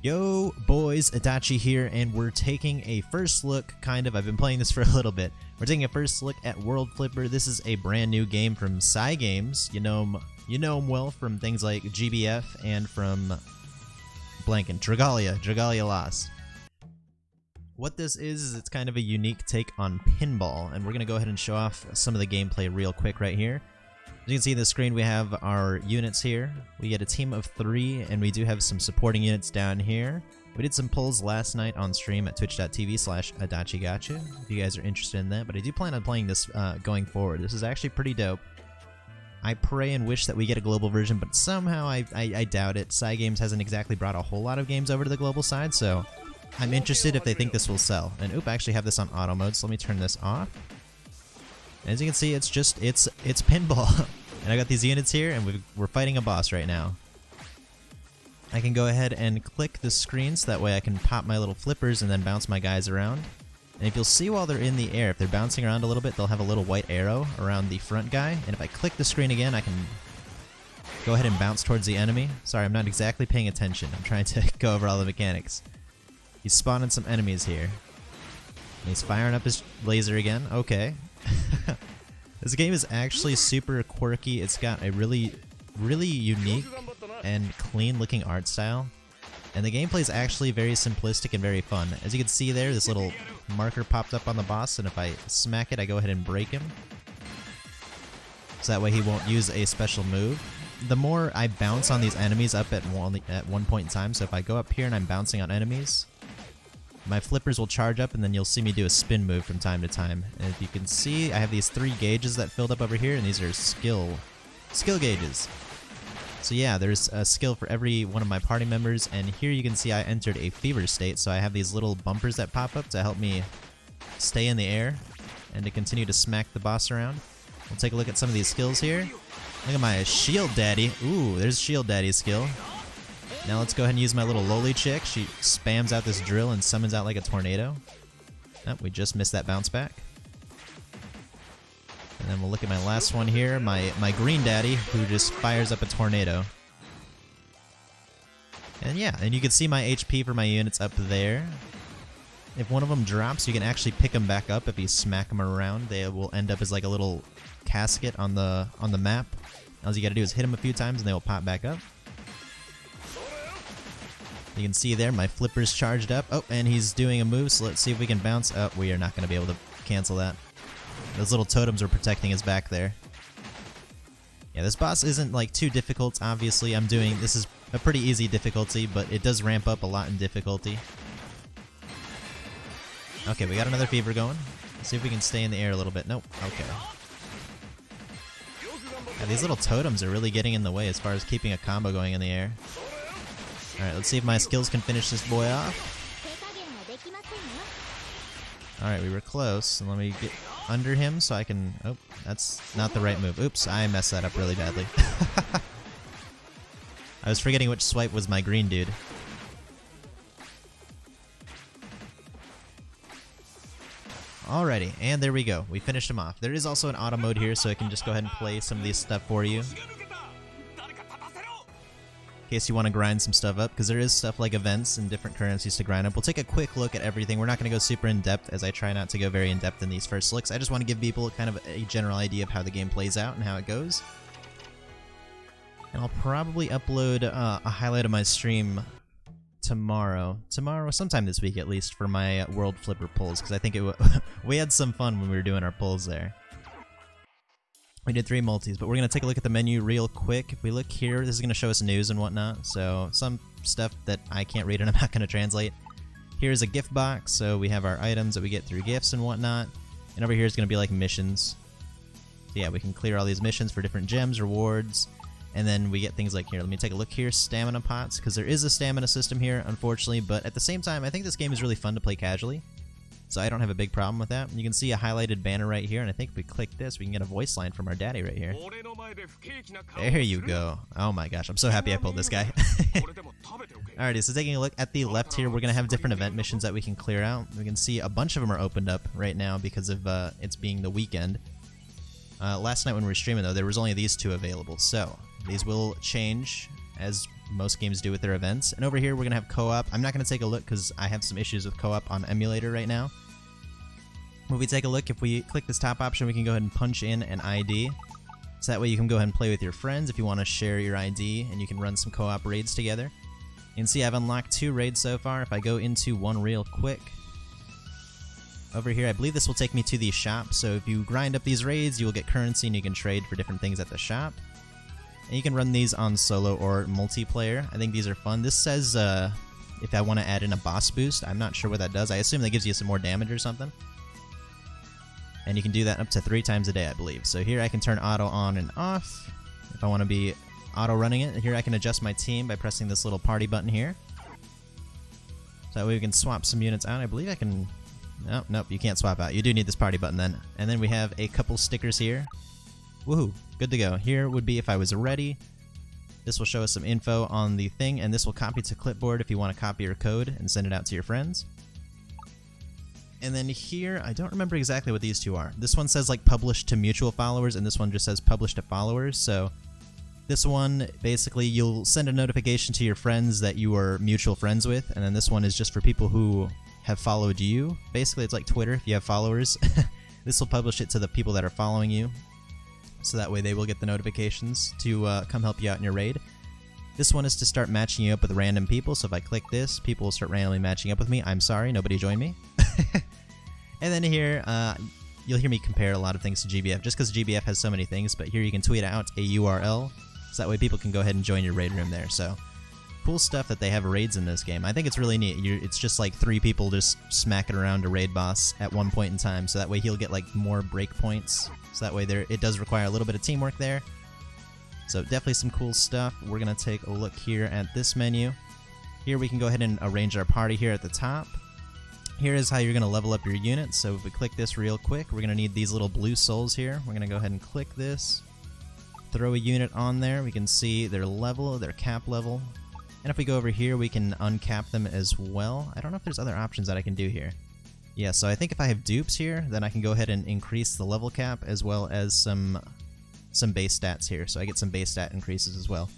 Yo boys, Adachi here, and we're taking a first look, I've been playing this for a little bit. We're taking a first look at World Flipper. This is a brand new game from Cygames. You know him well from things like GBF and from Dragalia Lost. What this is it's kind of a unique take on pinball, and we're going to go ahead and show off some of the gameplay real quick right here. As you can see on the screen, we have our units here. We get a team of 3, and we do have some supporting units down here. We did some polls last night on stream at twitch.tv/AdachiGotcha, if you guys are interested in that, but I do plan on playing this going forward. This is actually pretty dope. I pray and wish that we get a global version, but somehow I doubt it. Cygames hasn't exactly brought a whole lot of games over to the global side, so I'm interested if they think this will sell. And I actually have this on auto mode, so let me turn this off. As you can see, it's pinball. And I got these units here, and we're fighting a boss right now. I can go ahead and click the screen so that way I can pop my little flippers and then bounce my guys around. And if you'll see while they're in the air, if they're bouncing around a little bit, they'll have a little white arrow around the front guy. And if I click the screen again, I can go ahead and bounce towards the enemy. Sorry, I'm not exactly paying attention. I'm trying to go over all the mechanics. He's spawning some enemies here. And he's firing up his laser again. Okay. This game is actually super quirky. It's got a really unique and clean looking art style. And the gameplay is actually very simplistic and very fun. As you can see there, this little marker popped up on the boss, and if I smack it, I go ahead and break him. So that way he won't use a special move. The more I bounce on these enemies up at one point in time, so if I go up here and I'm bouncing on enemies, my flippers will charge up, and then you'll see me do a spin move from time to time. And if you can see, I have these 3 gauges that filled up over here, and these are skill gauges. So yeah, there's a skill for every one of my party members, and here you can see I entered a fever state, so I have these little bumpers that pop up to help me stay in the air and to continue to smack the boss around. We'll take a look at some of these skills here. Look at my Shield Daddy. Ooh, there's Shield Daddy's skill. Now let's go ahead and use my little loli chick. She spams out this drill and summons out like a tornado. Oh, we just missed that bounce back. And then we'll look at my last one here, my green daddy, who just fires up a tornado. And yeah, and you can see my HP for my units up there. If one of them drops, you can actually pick them back up. If you smack them around, they will end up as like a little casket on the map. All you gotta do is hit them a few times and they will pop back up. You can see there, my flipper's charged up. Oh, and he's doing a move, so let's see if we can bounce. Oh, we are not going to be able to cancel that. Those little totems are protecting his back there. Yeah, this boss isn't like too difficult, obviously. This is a pretty easy difficulty, but it does ramp up a lot in difficulty. Okay, we got another fever going. Let's see if we can stay in the air a little bit. Nope. Okay. Yeah, these little totems are really getting in the way as far as keeping a combo going in the air. Alright, let's see if my skills can finish this boy off. Alright, we were close. And let me get under him so I can... Oh, that's not the right move. Oops, I messed that up really badly. I was forgetting which swipe was my green dude. Alrighty, and there we go. We finished him off. There is also an auto mode here, so I can just go ahead and play some of these stuff for you. In case you want to grind some stuff up, because there is stuff like events and different currencies to grind up. We'll take a quick look at everything. We're not going to go super in-depth, as I try not to go very in-depth in these first looks. I just want to give people kind of a general idea of how the game plays out and how it goes. And I'll probably upload a highlight of my stream tomorrow, sometime this week at least, for my World Flipper polls, because I think we had some fun when we were doing our polls there. We did 3 multis, but we're going to take a look at the menu real quick. If we look here, this is going to show us news and whatnot, so some stuff that I can't read and I'm not going to translate. Here's a gift box, so we have our items that we get through gifts and whatnot. And over here is going to be like missions. So yeah, we can clear all these missions for different gems, rewards, and then we get things like here. Let me take a look here, stamina pots, because there is a stamina system here, unfortunately, but at the same time, I think this game is really fun to play casually. So I don't have a big problem with that. You can see a highlighted banner right here, and I think if we click this, we can get a voice line from our daddy right here. There you go. Oh my gosh, I'm so happy I pulled this guy. Alrighty, so taking a look at the left here, we're going to have different event missions that we can clear out. We can see a bunch of them are opened up right now because of it's being the weekend. Last night when we were streaming, though, there was only these 2 available, so these will change as most games do with their events. And over here we're going to have co-op. I'm not going to take a look because I have some issues with co-op on emulator right now. When we take a look, if we click this top option, we can go ahead and punch in an ID. So that way you can go ahead and play with your friends if you want to share your ID, and you can run some co-op raids together. You can see I've unlocked 2 raids so far. If I go into one real quick, over here I believe this will take me to the shop. So if you grind up these raids, you will get currency and you can trade for different things at the shop. And you can run these on solo or multiplayer. I think these are fun. This says if I want to add in a boss boost. I'm not sure what that does. I assume that gives you some more damage or something. And you can do that up to 3 times a day, I believe. So here I can turn auto on and off. If I want to be auto running it, here I can adjust my team by pressing this little party button here. So that way we can swap some units out. I believe I can... Nope, you can't swap out. You do need this party button then. And then we have a couple stickers here. Woohoo, good to go. Here would be if I was ready. This will show us some info on the thing, and this will copy to clipboard if you want to copy your code and send it out to your friends. And then here, I don't remember exactly what these two are. This one says like publish to mutual followers, and this one just says publish to followers. So this one, basically, you'll send a notification to your friends that you are mutual friends with, and then this one is just for people who have followed you. Basically, it's like Twitter if you have followers. This will publish it to the people that are following you, so that way they will get the notifications to come help you out in your raid. This one is to start matching you up with random people, so if I click this, people will start randomly matching up with me. I'm sorry, nobody joined me. And then here, you'll hear me compare a lot of things to GBF, just because GBF has so many things, but here you can tweet out a URL, so that way people can go ahead and join your raid room there. So, cool stuff that they have raids in this game. I think it's really neat. It's just like 3 people just smacking around a raid boss at one point in time, so that way he'll get like more breakpoints. So that way it does require a little bit of teamwork there. So definitely some cool stuff. We're going to take a look here at this menu. Here we can go ahead and arrange our party here at the top. Here is how you're going to level up your units. So if we click this real quick, we're going to need these little blue souls here. We're going to go ahead and click this. Throw a unit on there. We can see their level, their cap level. And if we go over here, we can uncap them as well. I don't know if there's other options that I can do here. Yeah, so I think if I have dupes here, then I can go ahead and increase the level cap as well as some base stats here. So I get some base stat increases as well.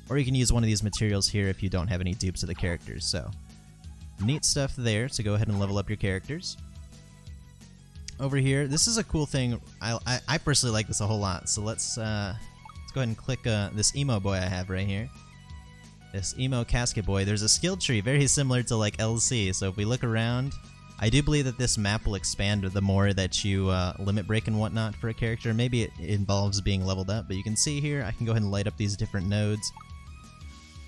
Or you can use one of these materials here if you don't have any dupes of the characters. So neat stuff there to go ahead and level up your characters. Over here, this is a cool thing. I personally like this a whole lot. So let's go ahead and click this emo boy I have right here. This emo casket boy. There's a skill tree very similar to like LC. So if we look around, I do believe that this map will expand the more that you limit break and whatnot for a character. Maybe it involves being leveled up, but you can see here I can go ahead and light up these different nodes.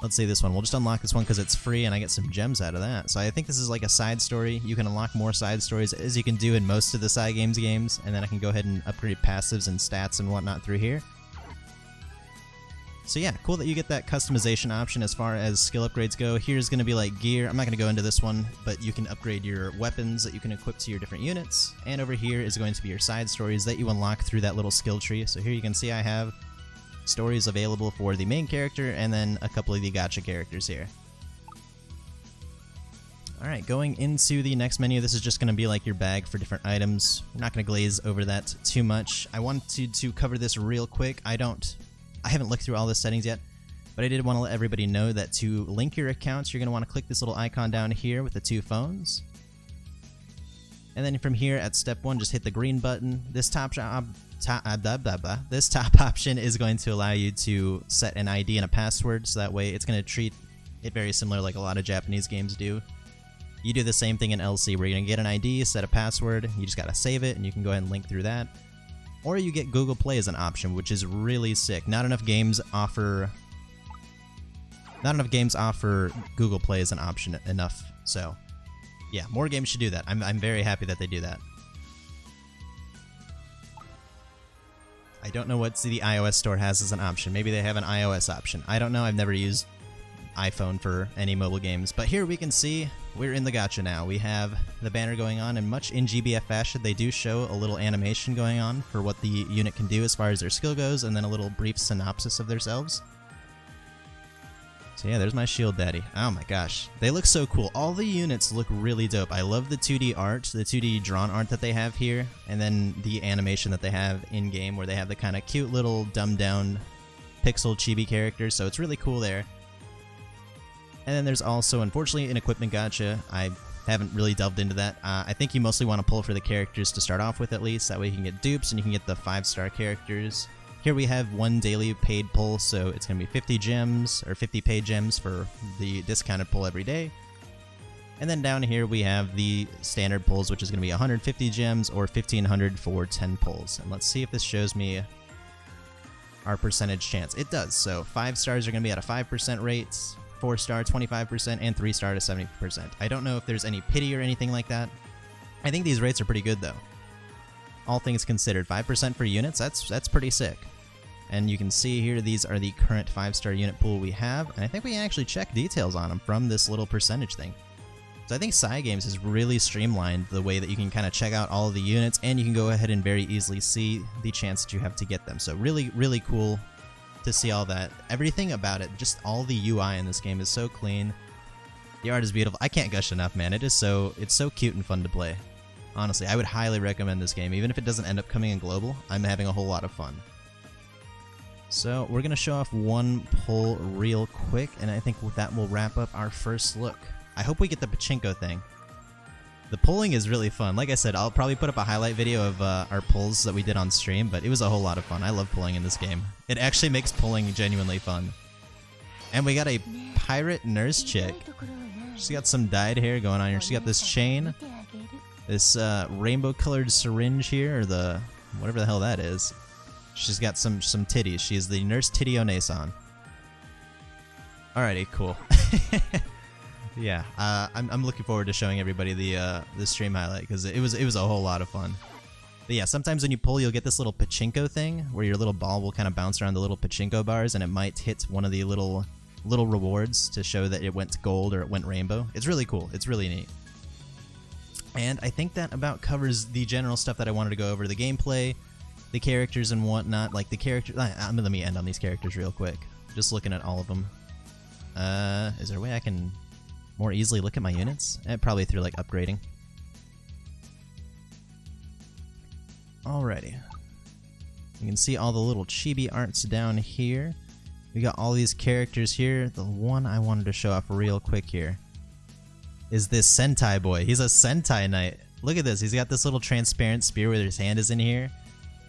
Let's see this one. We'll just unlock this one because it's free and I get some gems out of that. So I think this is like a side story. You can unlock more side stories as you can do in most of the side games, and then I can go ahead and upgrade passives and stats and whatnot through here. So yeah, cool that you get that customization option as far as skill upgrades go. Here's going to be like gear. I'm not going to go into this one, but you can upgrade your weapons that you can equip to your different units. And over here is going to be your side stories that you unlock through that little skill tree. So here you can see I have stories available for the main character and then a couple of the gacha characters here. Alright, going into the next menu, this is just going to be like your bag for different items. We're not going to glaze over that too much. I wanted to cover this real quick. I haven't looked through all the settings yet, but I did want to let everybody know that to link your accounts, you're going to want to click this little icon down here with the 2 phones. And then from here at step 1, just hit the green button. This top option is going to allow you to set an ID and a password, so that way it's going to treat it very similar like a lot of Japanese games do. You do the same thing in LC where you're going to get an ID, set a password, you just got to save it, and you can go ahead and link through that. Or you get Google Play as an option, which is really sick. Not enough games offer Google Play as an option enough. So, yeah, more games should do that. I'm very happy that they do that. I don't know what the iOS store has as an option. Maybe they have an iOS option. I don't know. I've never used iPhone for any mobile games. But here we can see we're in the gacha now. We have the banner going on, and much in GBF fashion, they do show a little animation going on for what the unit can do as far as their skill goes, and then a little brief synopsis of themselves. So yeah, there's my shield daddy. Oh my gosh. They look so cool. All the units look really dope. I love the 2D art, the 2D drawn art that they have here, and then the animation that they have in-game where they have the kind of cute little dumbed-down pixel chibi characters, so it's really cool there. And then there's also, unfortunately, an equipment gacha. I haven't really delved into that. I think you mostly want to pull for the characters to start off with at least. That way you can get dupes and you can get the 5-star characters. Here we have one daily paid pull, so it's going to be 50 gems, or 50 paid gems for the discounted pull every day. And then down here we have the standard pulls, which is going to be 150 gems or 1500 for 10 pulls. And let's see if this shows me our percentage chance. It does. So 5 stars are going to be at a 5% rate, 4-star 25%, and 3-star to 70%. I don't know if there's any pity or anything like that. I think these rates are pretty good though. All things considered, 5% for units, that's pretty sick. And you can see here, these are the current 5-star unit pool we have, and I think we can actually check details on them from this little percentage thing. So I think Cygames has really streamlined the way that you can kind of check out all of the units, and you can go ahead and very easily see the chance that you have to get them. So really, really cool to see all that. Everything about it, just all the UI in this game is so clean. The art is beautiful. I can't gush enough, man. It's so cute and fun to play. Honestly, I would highly recommend this game. Even if it doesn't end up coming in global, I'm having a whole lot of fun. So we're going to show off one pull real quick, and I think that will wrap up our first look. I hope we get the pachinko thing. The pulling is really fun. Like I said, I'll probably put up a highlight video of our pulls that we did on stream, but it was a whole lot of fun. I love pulling in this game. It actually makes pulling genuinely fun. And we got a pirate nurse chick. She's got some dyed hair going on here. She's got this chain, this rainbow-colored syringe here, or the whatever the hell that is. She's got some titties. She is the Nurse Titty Onesan. Alrighty, cool. Yeah, I'm looking forward to showing everybody the stream highlight because it was a whole lot of fun. But yeah, sometimes when you pull, you'll get this little pachinko thing where your little ball will kind of bounce around the little pachinko bars, and it might hit one of the little rewards to show that it went gold or it went rainbow. It's really cool. It's really neat. And I think that about covers the general stuff that I wanted to go over. The gameplay, the characters and whatnot. Like the character. Let me end on these characters real quick. Just looking at all of them. Is there a way I can more easily look at my units? Probably through like upgrading. Alrighty. You can see all the little chibi arts down here. We got all these characters here. The one I wanted to show off real quick here is this Sentai boy. He's a Sentai Knight. Look at this. He's got this little transparent spear where his hand is in here.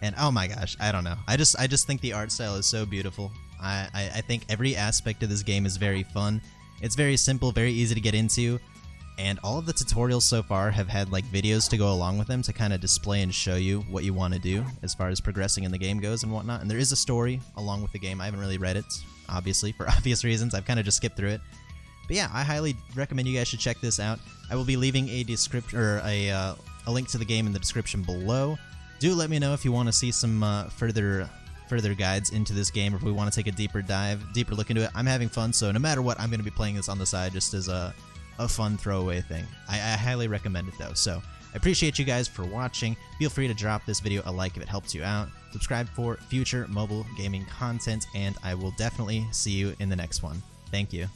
And oh my gosh, I don't know. I just think the art style is so beautiful. I think every aspect of this game is very fun. It's very simple, very easy to get into. And all of the tutorials so far have had like videos to go along with them to kind of display and show you what you want to do as far as progressing in the game goes and whatnot. And there is a story along with the game. I haven't really read it, obviously, for obvious reasons. I've kind of just skipped through it. But yeah, I highly recommend you guys should check this out. I will be leaving a description or a link to the game in the description below. Do let me know if you want to see some further guides into this game, or if we want to take a deeper look into it. I'm having fun, so no matter what, I'm going to be playing this on the side just as a fun throwaway thing. I highly recommend it though. So I appreciate you guys for watching. Feel free to drop this video a like if it helps you out. Subscribe for future mobile gaming content, and I will definitely see you in the next one. Thank you.